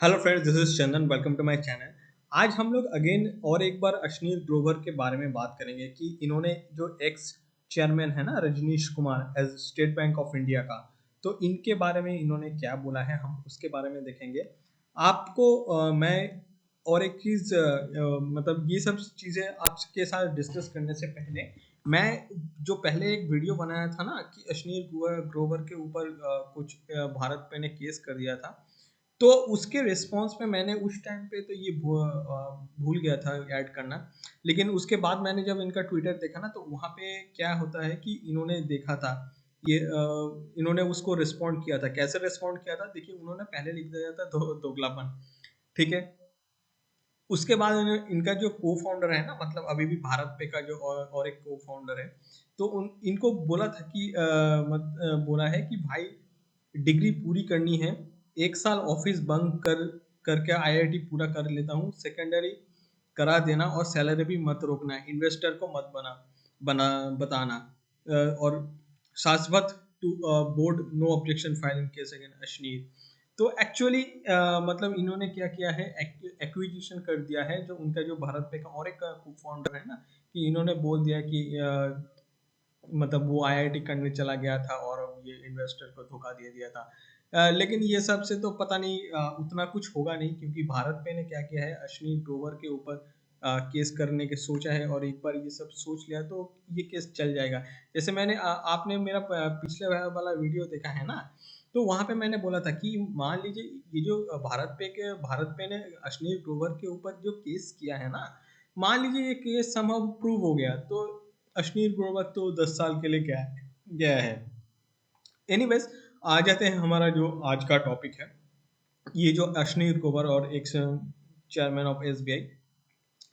Hello friends, this is Chandan. Welcome to my channel. आज हम लोग अगेन और एक बार अश्नीर ग्रोवर के बारे में बात करेंगे कि इन्होंने जो एक्स चेयरमैन है ना, Rajneesh Kumar, as State Bank of India का, तो इनके बारे में इन्होंने क्या बोला है हम उसके बारे में देखेंगे। आपको मैं और एक चीज़ मतलब ये सब चीज़ें आपके साथ डिस्कस करने से पहले मैं जो पहले एक वीडियो बनाया था ना कि अश्नीर ग्रोवर के ऊपर कुछ भारत पे ने केस कर दिया था, तो उसके रिस्पॉन्स में मैंने उस टाइम पे तो ये भूल गया था ऐड करना। लेकिन उसके बाद मैंने जब इनका ट्विटर देखा ना, तो वहाँ पे क्या होता है कि इन्होंने देखा था ये इन्होंने उसको रिस्पॉन्ड किया था। कैसे रिस्पॉन्ड किया था देखिए, उन्होंने पहले लिख दिया था दोगलापन। ठीक है। उसके बाद इनका जो को फाउंडर है ना, मतलब अभी भी भारत पे का जो और एक को फाउंडर है, तो इनको बोला था कि बोला है कि भाई, डिग्री पूरी करनी है, एक साल ऑफिस बंक करके आईआईटी पूरा कर लेता हूँ, सेकेंडरी करा देना और सैलरी भी मत रोकना, इन्वेस्टर को मत बना बना बताना, और Shashwat to board, no objection filing case against Ashneer. तो एक्चुअली मतलब इन्होंने क्या किया है, एक्विजिशन कर दिया है जो उनका जो भारत पे का और एक फाउंडर है ना, कि इन्होंने बोल दिया कि मतलब वो आईआईटी करने चला गया था और ये इन्वेस्टर को धोखा दे दिया था। लेकिन ये सब से तो पता नहीं उतना कुछ होगा नहीं, क्योंकि भारत पे ने क्या किया है, अश्विनी ग्रोवर के ऊपर केस करने के सोचा है, और एक बार ये सब सोच लिया तो ये केस चल जाएगा। जैसे आपने मेरा पिछले वाला वीडियो देखा है ना, तो वहां पे मैंने बोला था कि मान लीजिए ये जो भारत पे ने अश्विनी ग्रोवर के ऊपर जो केस किया है ना, मान लीजिए ये केस समहाउ प्रूव हो गया, तो अश्नीर ग्रोवर तो 10 साल के लिए गया गया है। एनीवेज, आ जाते हैं हमारा जो आज का टॉपिक है, ये जो अश्नीर ग्रोवर और एक chairman of SBI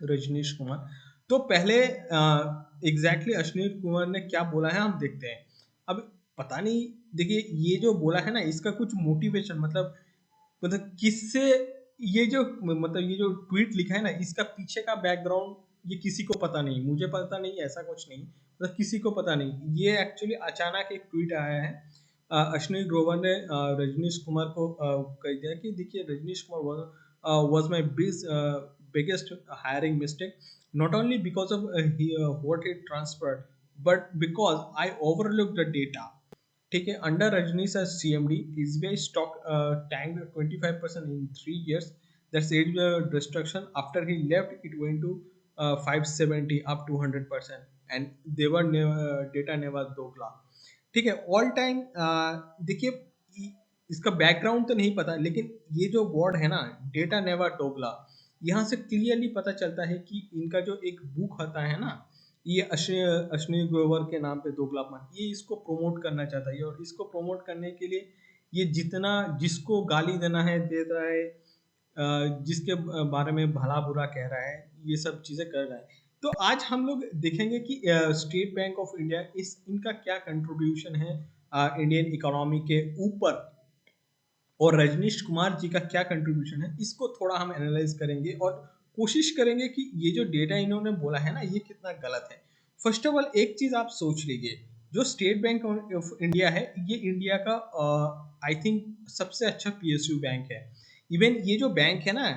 Rajneesh Kumar. तो पहले एग्जैक्टली अश्नीर कुमार ने क्या बोला है हम देखते हैं। अब पता नहीं, देखिए ये जो बोला है ना, इसका कुछ मोटिवेशन मतलब किससे ये जो मतलब ये जो ट्वीट लिखा है ना, इसका पीछे का बैकग्राउंड ये किसी को पता नहीं, मुझे पता नहीं, ऐसा कुछ नहीं, मतलब किसी को पता नहीं। ये एक्चुअली अचानक एक ट्वीट आया है। अश्विनी ग्रोवर ने रजनीश कुमार को कह दिया कि देखिए, Rajneesh Kumar was my biggest hiring mistake, not only because of what he transferred, but because I overlooked the data. ठीक है। Under Rajneesh as CMD, SBI stock tanked 25% in 3 years. That's age destruction. After he left, it went to 570 up to 100%, and they were data never दोगला। ठीक है। All time देखिए, इसका background तो नहीं पता, लेकिन ये जो वर्ड है ना, डेटा नेवर डोगला, यहाँ से क्लियरली पता चलता है कि इनका जो एक बुक होता है ना, ये अश्विनी ग्रोवर के नाम पे दोगलापन, ये इसको प्रमोट करना चाहता है, और इसको प्रमोट करने के लिए ये जितना जिसको गाली देना है दे रहा है, जिसके बारे में भला बुरा कह रहा है, ये सब चीज़ें कर रहा है। तो आज हम लोग देखेंगे कि स्टेट बैंक ऑफ इंडिया इनका क्या कंट्रीब्यूशन है इंडियन इकोनॉमी के ऊपर, और रजनीश कुमार जी का क्या कंट्रीब्यूशन है, इसको थोड़ा हम एनालाइज करेंगे और कोशिश करेंगे कि ये जो डेटा इन्होंने बोला है ना, ये कितना गलत है। फर्स्ट ऑफ ऑल एक चीज आप सोच लीजिए, जो स्टेट बैंक ऑफ इंडिया है, ये इंडिया का आई थिंक सबसे अच्छा पीएसयू बैंक है। इवन ये जो बैंक है ना,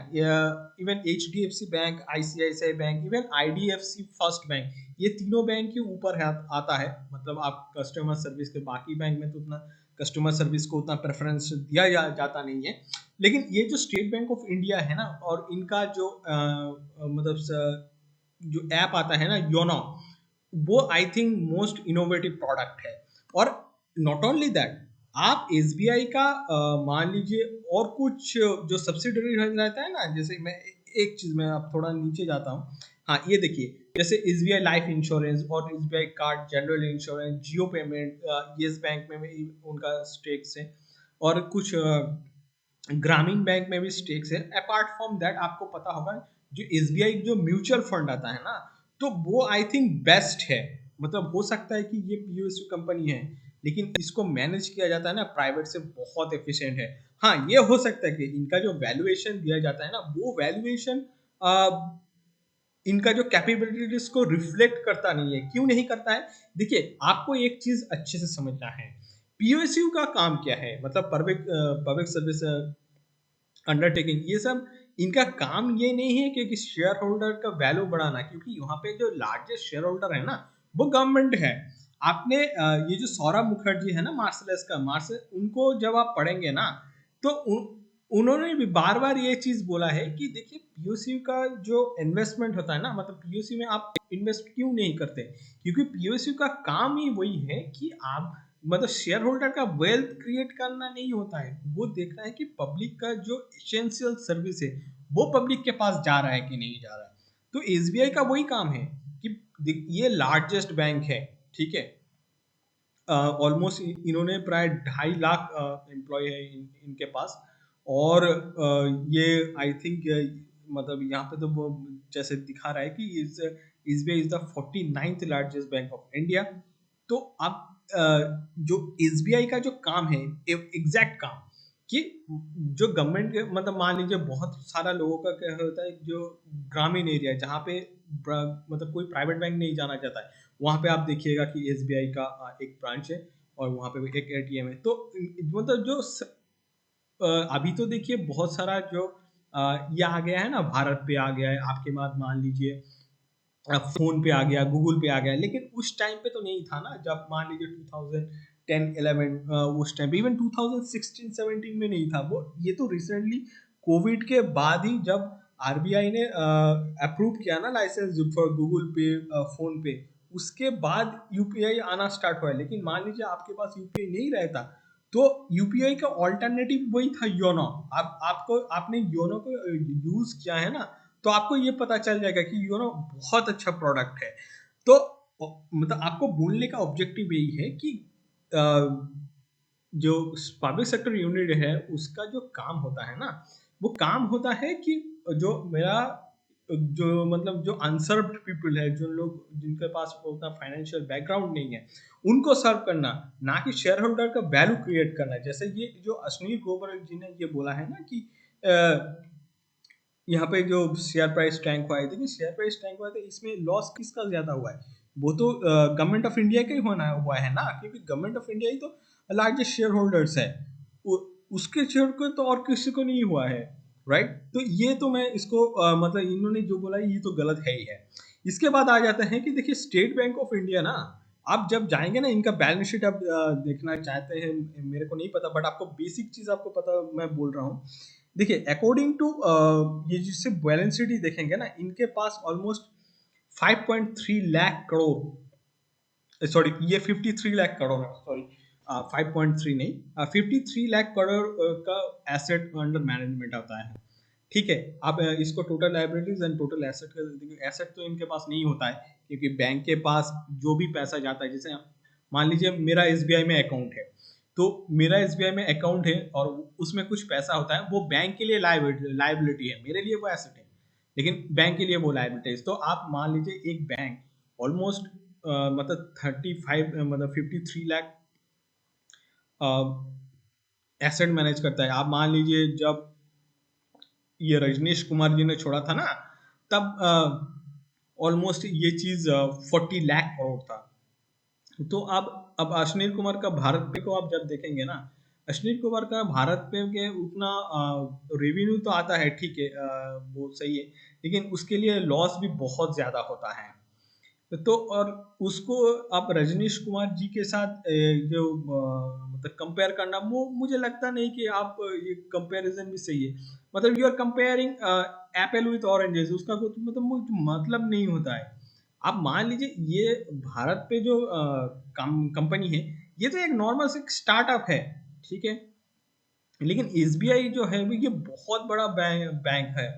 even H D F C bank, ICICI bank, even IDFC first bank, ये तीनों बैंक के ऊपर आता है। मतलब आप कस्टमर सर्विस के, बाकी बैंक में तो उतना कस्टमर सर्विस को उतना प्रेफरेंस दिया जाता नहीं है, लेकिन ये जो स्टेट बैंक ऑफ इंडिया है ना, और इनका जो मतलब जो ऐप आता है ना, योनो, वो I think most innovative product है। और नॉट ओनली दैट, आप एसबीआई का मान लीजिए और कुछ जो सब्सिडरी रहता है ना, जैसे मैं एक चीज में अब थोड़ा नीचे जाता हूँ। हाँ, ये देखिए, जैसे एसबीआई लाइफ इंश्योरेंस और एसबीआई कार्ड जनरल इंश्योरेंस, जियो पेमेंट, येस बैंक में भी उनका स्टेक्स है, और कुछ ग्रामीण बैंक में भी स्टेक्स है। अपार्ट फ्रॉम दैट, आपको पता होगा जो एसबीआई जो म्यूचुअल फंड आता है ना, तो वो आई थिंक बेस्ट है। मतलब हो सकता है कि ये पीओएसयू कंपनी है, लेकिन इसको मैनेज किया जाता है ना प्राइवेट से, बहुत एफिशिएंट है। हाँ, ये हो सकता है कि इनका जो वैल्यूएशन दिया जाता है ना, वो वैल्यूएशन इनका जो कैपेबिलिटीज को रिफ्लेक्ट करता नहीं है। क्यों नहीं करता है? देखिए, आपको एक चीज अच्छे से समझना है, पीओएसयू का काम क्या है, मतलब पब्लिक पब्लिक सर्विस अंडरटेकिंग, ये सब इनका काम ये नहीं है कि शेयर होल्डर का वैल्यू बढ़ाना, क्योंकि यहाँ पे जो लार्जेस्ट शेयर होल्डर है ना वो गवर्नमेंट है। आपने ये जो सौरभ मुखर्जी है ना मार्सलेस का, मार्सेल, उनको जब आप पढ़ेंगे ना तो उन्होंने भी बार बार ये चीज बोला है कि देखिए पीओसी का जो इन्वेस्टमेंट होता है ना, मतलब पीओसी में आप इन्वेस्ट क्यों नहीं करते, क्योंकि पीओसी का काम ही वही है कि आप, मतलब शेयर होल्डर का वेल्थ क्रिएट करना नहीं होता है, वो देखना है कि पब्लिक का जो एसेंशियल सर्विस है वो पब्लिक के पास जा रहा है कि नहीं जा रहा है। तो एसबीआई का वही काम है कि ये लार्जेस्ट बैंक है, ठीक है, ऑलमोस्ट इन्होंने प्राय 2.5 लाख एम्प्लॉय है इनके पास। और ये आई थिंक मतलब यहाँ पे तो वो जैसे दिखा रहा है कि is SBI is the 49th largest bank of India. तो अब जो एसबीआई का जो काम है, एग्जैक्ट काम, कि जो गवर्नमेंट के, मतलब मान लीजिए बहुत सारा लोगों का क्या होता है, जो ग्रामीण एरिया जहाँ पे मतलब कोई प्राइवेट बैंक नहीं जाना चाहता है, वहाँ पे आप देखिएगा कि एसबीआई का एक ब्रांच है और वहाँ पे भी एक एटीएम है। तो मतलब जो अभी तो देखिए बहुत सारा जो ये आ गया है ना, भारत पे आ गया है, आपके बाद मान लीजिए फोन पे आ गया, गूगल पे आ गया, लेकिन उस टाइम पे तो नहीं था ना, जब मान लीजिए 2010-11 उस टाइम पे, इवन 2016-17 में नहीं था वो। ये तो रिसेंटली कोविड के बाद ही जब आरबीआई ने अप्रूव किया ना लाइसेंस फॉर गूगल पे, फोन पे, उसके बाद यूपीआई आना स्टार्ट हुआ है। लेकिन मान लीजिए आपके पास यूपीआई नहीं रहता तो यूपीआई का ऑल्टरनेटिव वही था योनो। आप आपको आपने योनो को यूज किया है ना, तो आपको ये पता चल जाएगा कि योनो बहुत अच्छा प्रोडक्ट है। तो मतलब आपको बोलने का ऑब्जेक्टिव यही है कि अ, जो पब्लिक सेक्टर यूनिट है उसका जो काम होता है ना, वो काम होता है कि जो मेरा जो मतलब जो अनसर्व्ड पीपल है, जो लोग जिनके पास उतना फाइनेंशियल बैकग्राउंड नहीं है, उनको सर्व करना, ना कि शेयर होल्डर का वैल्यू क्रिएट करना। जैसे ये जो अश्विनी ग्रोवर जी ने ये बोला है ना कि यहाँ पे जो शेयर प्राइस टैंक हुआ है, देखिए शेयर प्राइस टैंक हुआ है तो इसमें लॉस किसका ज्यादा हुआ है, वो तो गवर्नमेंट ऑफ इंडिया का ही होना हुआ है ना, क्योंकि गवर्नमेंट ऑफ इंडिया ही तो लार्जेस्ट शेयर होल्डर्स है। उसके शेयर को तो और किसी को नहीं हुआ है, राइट। तो ये तो मैं इसको मतलब इन्होंने जो बोला ये तो गलत है ही है। इसके बाद आ जाता है कि देखिए स्टेट बैंक ऑफ इंडिया ना, आप जब जाएंगे ना, इनका बैलेंस शीट आप देखना चाहते हैं, मेरे को नहीं पता, बट आपको बेसिक चीज आपको पता मैं बोल रहा हूँ। देखिए अकॉर्डिंग टू ये जिससे बैलेंस शीट ही देखेंगे ना, इनके पास ऑलमोस्ट 5.3 लाख करोड़, सॉरी ये 53 लाख करोड़ है, सॉरी 5.3 नहीं, 53 लाख करोड़ का एसेट अंडर मैनेजमेंट आता है, ठीक है। आप इसको total liabilities and total asset का देखिए, एसेट तो इनके पास नहीं होता है, क्योंकि बैंक के पास जो भी पैसा जाता है, जैसे मान लीजिए मेरा एसबीआई में अकाउंट है, तो मेरा एसबीआई में अकाउंट है और उसमें कुछ पैसा होता है, वो बैंक के लिए लाइबिलिटी है, मेरे लिए वो एसेट है, लेकिन बैंक के लिए वो लाइबिलिटी है। तो आप मान लीजिए एक बैंक ऑलमोस्ट मतलब 35 मतलब 53 लाख एसेट मैनेज करता है। आप मान लीजिए जब ये रजनीश कुमार जी ने छोड़ा था ना, तब ऑलमोस्ट ये चीज 40 लाख करोड़ था। तो अब अश्विनी कुमार का भारत पे को आप जब देखेंगे ना, अश्विनी कुमार का भारत पे के उतना रेवेन्यू तो आता है, ठीक है, वो सही है, लेकिन उसके लिए लॉस भी बहुत ज्यादा होता है। तो और उसको आप रजनीश कुमार जी के साथ जो मतलब कंपेयर करना, वो मुझे लगता नहीं कि आप ये कंपैरिजन भी सही है। मतलब you are comparing apple with oranges, उसका कोई मतलब नहीं होता है। आप मान लीजिए ये भारत पे जो कंपनी है, ये तो एक नॉर्मल से स्टार्टअप है, ठीक है, लेकिन एसबीआई जो है वो ये बहुत बड़ा बैंक है।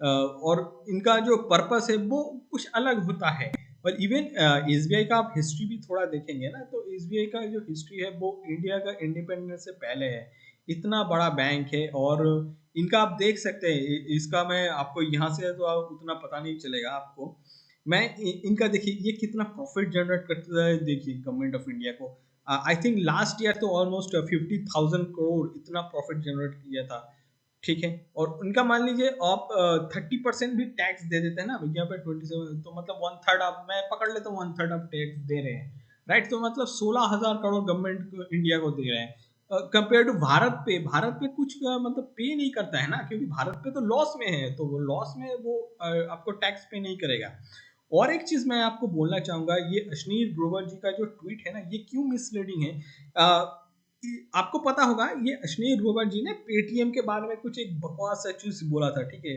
और इनका जो पर्पस है वो कुछ अलग होता है। और इवन एसबीआई का आप हिस्ट्री भी थोड़ा देखेंगे ना, तो एसबीआई का जो हिस्ट्री है वो इंडिया का इंडिपेंडेंस से पहले है। इतना बड़ा बैंक है और इनका आप देख सकते हैं, इसका मैं आपको यहाँ से तो आप उतना पता नहीं चलेगा आपको। मैं इनका देखिए ये कितना प्रॉफिट जनरेट करता है, देखिए गवर्नमेंट ऑफ इंडिया को आई थिंक लास्ट ईयर तो ऑलमोस्ट 50,000 करोड़ इतना प्रॉफिट जनरेट किया था, ठीक है। और उनका मान लीजिए आप 30% भी टैक्स दे देते हैं ना, यहाँ पे 27, तो मतलब 1/3 आप, मैं पकड़ लेता हूँ 1/3 आप टैक्स दे रहे हैं, राइट। तो मतलब 16,000 करोड़ गवर्नमेंट इंडिया को दे रहे हैं। कंपेयर टू भारत पे कुछ मतलब पे नहीं करता है ना, क्योंकि भारत पे तो लॉस में है, तो वो लॉस में वो आपको टैक्स पे नहीं करेगा। और एक चीज मैं आपको बोलना चाहूंगा, ये अश्नीर ग्रोवर जी का जो ट्वीट है ना, ये क्यों मिसलीडिंग है। आपको पता होगा, ये अश्नीर ग्रोवर जी ने पेटीएम के बारे में कुछ एक बकवास सा चीज बोला था, ठीक है।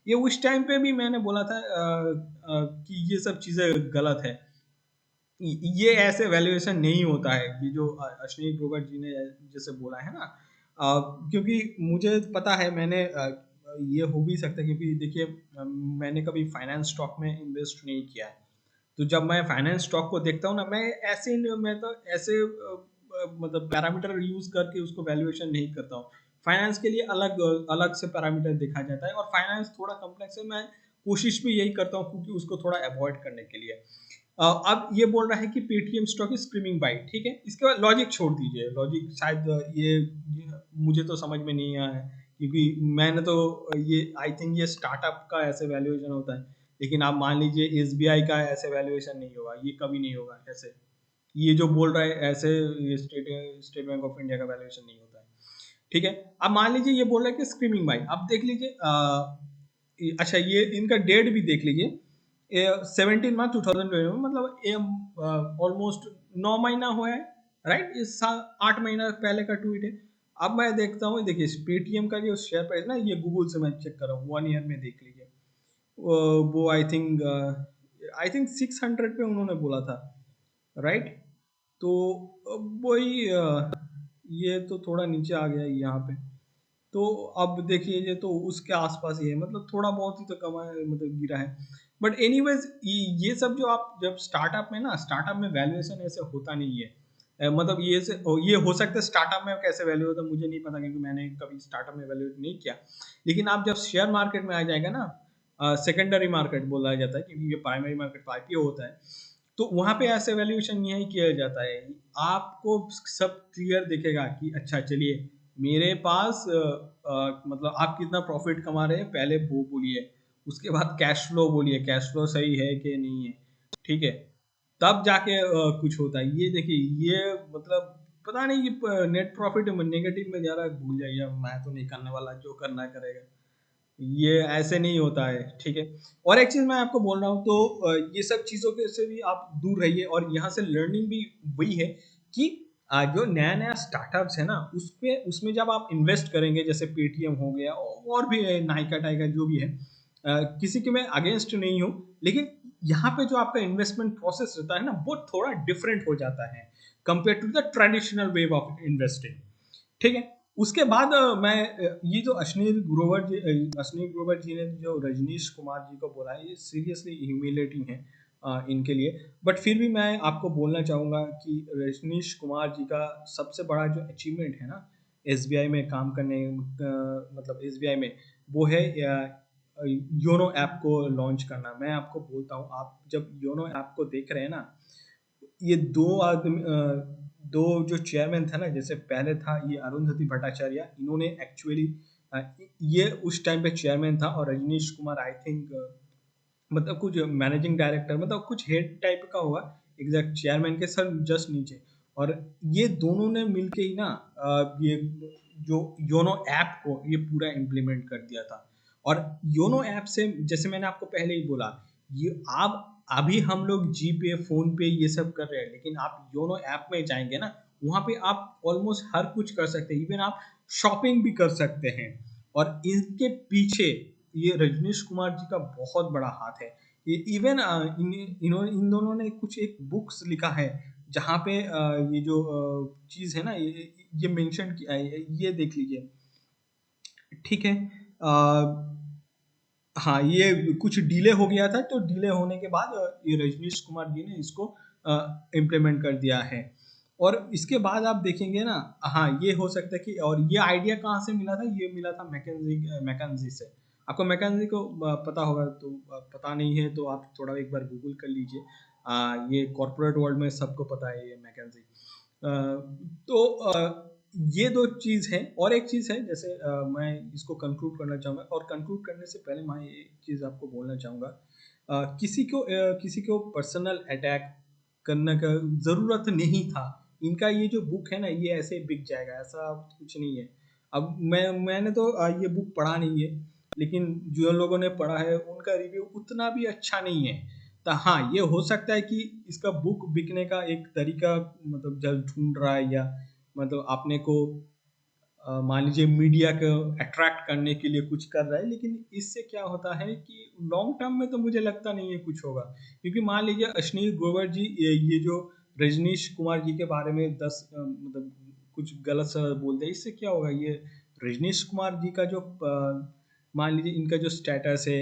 ये उस टाइम पे भी मैंने बोला था कि ये सब चीजें गलत है, ये ऐसे वैल्यूएशन नहीं होता है, ये जो अश्विनी ग्रोवर जी ने जैसे बोला है ना। क्योंकि मुझे पता है, मैंने ये हो भी सकता है, क्योंकि देखिए मैंने कभी फाइनेंस स्टॉक में इन्वेस्ट नहीं किया है। तो जब मैं फाइनेंस स्टॉक को देखता हूँ ना, मैं तो ऐसे मतलब पैरामीटर यूज करके उसको वैल्यूएशन नहीं करता हूँ। फाइनेंस के लिए अलग अलग से पैरामीटर देखा जाता है, और फाइनेंस थोड़ा कम्प्लेक्स है, मैं कोशिश भी यही करता हूँ क्योंकि उसको थोड़ा अवॉइड करने के लिए। अब ये बोल रहा है कि Paytm stock is screaming by, ठीक है। इसके बाद लॉजिक छोड़ दीजिए, लॉजिक शायद ये मुझे तो समझ में नहीं आया है, क्योंकि मैंने तो ये आई थिंक ये स्टार्टअप का ऐसे वैल्यूएशन होता है, लेकिन आप मान लीजिए एसबीआई का ऐसे वैल्यूएशन नहीं होगा, ये कभी नहीं होगा ऐसे। ये जो बोल रहा है ऐसे, ये state state Bank of India का वैल्यूएशन नहीं होता है, ठीक है। अब मान लीजिए ये बोल रहा है कि स्क्रीमिंग बाई, अब देख लीजिए अच्छा ये इनका डेट भी देख लीजिए, 17 मार्च 2020 में, मतलब ऑलमोस्ट 9 महीना हुआ है, राइट। इस साल 8 महीना पहले का ट्वीट है। अब मैं देखता हूँ, देखिए पेटीएम का जो शेयर प्राइस ना, ये गूगल से मैं चेक कर रहा हूँ, 1 ईयर में देख लीजिए। वो आई थिंक 600 पे उन्होंने बोला था, राइट। तो वही ये तो थोड़ा नीचे आ गया यहाँ पे। तो अब देखिए, ये तो उसके आसपास ही है, मतलब थोड़ा बहुत ही तो कमा है, मतलब गिरा है। बट एनीवेज, ये सब जो आप जब स्टार्टअप में ना, स्टार्टअप में वैल्यूएशन ऐसे होता नहीं है। मतलब ये हो सकता है स्टार्टअप में कैसे वैल्यू होता है मुझे नहीं पता, क्योंकि मैंने कभी स्टार्टअप में वैल्यू नहीं किया। लेकिन आप जब शेयर मार्केट में आ जाएगा ना, सेकेंडरी मार्केट बोला जाता है, क्योंकि ये प्राइमरी मार्केट तो आईपीओ होता है, तो वहां पे ऐसे वैल्यूएशन नहीं किया जाता है। आपको सब क्लियर दिखेगा कि अच्छा चलिए, मेरे पास मतलब आप कितना प्रॉफिट कमा रहे हैं पहले वो बोलिए, उसके बाद कैश फ्लो बोलिए, कैश फ्लो सही है कि नहीं है, ठीक है। तब जाके कुछ होता है। ये देखिए, ये मतलब पता नहीं कि नेट प्रॉफिट नेगेटिव में जा रहा है, भूल जाइए, मैं तो नहीं करने वाला, जो करना है करेगा। ये ऐसे नहीं होता है, ठीक है। और एक चीज मैं आपको बोल रहा हूँ, तो ये सब चीजों के से भी आप दूर रहिए, और यहाँ से लर्निंग भी वही है कि जो नया नया स्टार्टअप्स है ना, उसमें जब आप इन्वेस्ट करेंगे, जैसे पेटीएम हो गया और भी है, नाइका टाइका जो भी है, किसी के मैं अगेंस्ट नहीं हूँ, लेकिन यहाँ पे जो आपका इन्वेस्टमेंट प्रोसेस रहता है ना, वो थोड़ा डिफरेंट हो जाता है compare to the traditional way of investing, ठीक है। उसके बाद ये जो अश्नीर ग्रोवर जी ने जो रजनीश कुमार जी को बोला है, ये सीरियसली ह्यूमिलेटिंग है इनके लिए। बट फिर भी मैं आपको बोलना चाहूँगा कि रजनीश कुमार जी का सबसे बड़ा जो अचीवमेंट है ना, एसबीआई में काम करने मतलब एसबीआई में, वो है योनो ऐप को लॉन्च करना। मैं आपको बोलता हूँ, आप जब योनो ऐप को देख रहे हैं ना, ये दो जो चेयरमैन था ना, जैसे पहले था ये अरुंधति भट्टाचार्य, इन्होंने एक्चुअली ये उस टाइम पे चेयरमैन था, और रजनीश कुमार आई थिंक मतलब कुछ मैनेजिंग डायरेक्टर, मतलब कुछ हेड टाइप का होगा, एग्जैक्ट चेयरमैन के सर जस्ट नीचे। और ये दोनों ने मिलके ही ना ये जो योनो ऐप को ये पूरा इम्प्लीमेंट कर दिया था। और योनो ऐप से, जैसे मैंने आपको पहले ही बोला, ये आप अभी हम लोग जीपे फोन पे ये सब कर रहे हैं, लेकिन आप योनो ऐप में जाएंगे ना, वहां पे आप ऑलमोस्ट हर कुछ कर सकते हैं, इवन आप शॉपिंग भी कर सकते हैं। और इनके पीछे ये रजनीश कुमार जी का बहुत बड़ा हाथ है। ये इवन इन दोनों ने कुछ एक बुक्स लिखा है, जहाँ पे ये जो चीज है ना, ये मेंशन किया है, ये देख लीजिए, ठीक है। हाँ, ये कुछ डिले हो गया था, तो डिले होने के बाद ये रजनीश कुमार जी ने इसको इम्प्लीमेंट कर दिया है। और इसके बाद आप देखेंगे ना, हाँ ये हो सकता है कि, और ये आइडिया कहाँ से मिला था, ये मिला था मैकेंजी से। आपको मैकेंजी को पता होगा, तो पता नहीं है तो आप थोड़ा एक बार गूगल कर लीजिए। ये कॉर्पोरेट वर्ल्ड में सबको पता है ये मैकेंजी। तो ये दो चीज है, और एक चीज है, जैसे मैं इसको कंक्लूड करना चाहूंगा, और कंक्लूड करने से पहले मैं एक चीज आपको बोलना चाहूंगा। किसी को पर्सनल अटैक करने का जरूरत नहीं था, इनका ये जो बुक है ना ये ऐसे बिक जाएगा, ऐसा कुछ नहीं है। अब मैंने तो ये बुक पढ़ा नहीं है, लेकिन जो लोगों ने पढ़ा है उनका रिव्यू उतना भी अच्छा नहीं है। तो हाँ, ये हो सकता है कि इसका बुक बिकने का एक तरीका मतलब जल्द ढूंढ रहा है, या मतलब अपने को मान लीजिए मीडिया को अट्रैक्ट करने के लिए कुछ कर रहा है। लेकिन इससे क्या होता है कि लॉन्ग टर्म में तो मुझे लगता नहीं है कुछ होगा, क्योंकि मान लीजिए अश्नीर ग्रोवर जी ये जो रजनीश कुमार जी के बारे में 10 मतलब कुछ गलत सा बोलते हैं, इससे क्या होगा? ये रजनीश कुमार जी का जो मान लीजिए इनका जो स्टेटस है,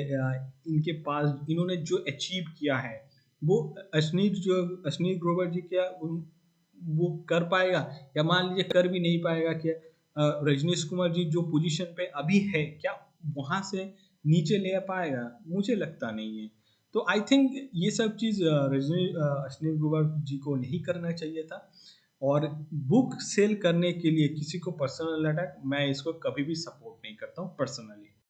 इनके पास इन्होंने जो अचीव किया है, वो अश्नीर ग्रोवर जी क्या वो कर पाएगा, या मान लीजिए कर भी नहीं पाएगा? क्या रजनीश कुमार जी जो पोजीशन पे अभी है, क्या वहां से नीचे ले पाएगा? मुझे लगता नहीं है। तो आई थिंक ये सब चीज अश्नीर ग्रोवर जी को नहीं करना चाहिए था। और बुक सेल करने के लिए किसी को पर्सनल अटैक, मैं इसको कभी भी सपोर्ट नहीं करता हूँ पर्सनली।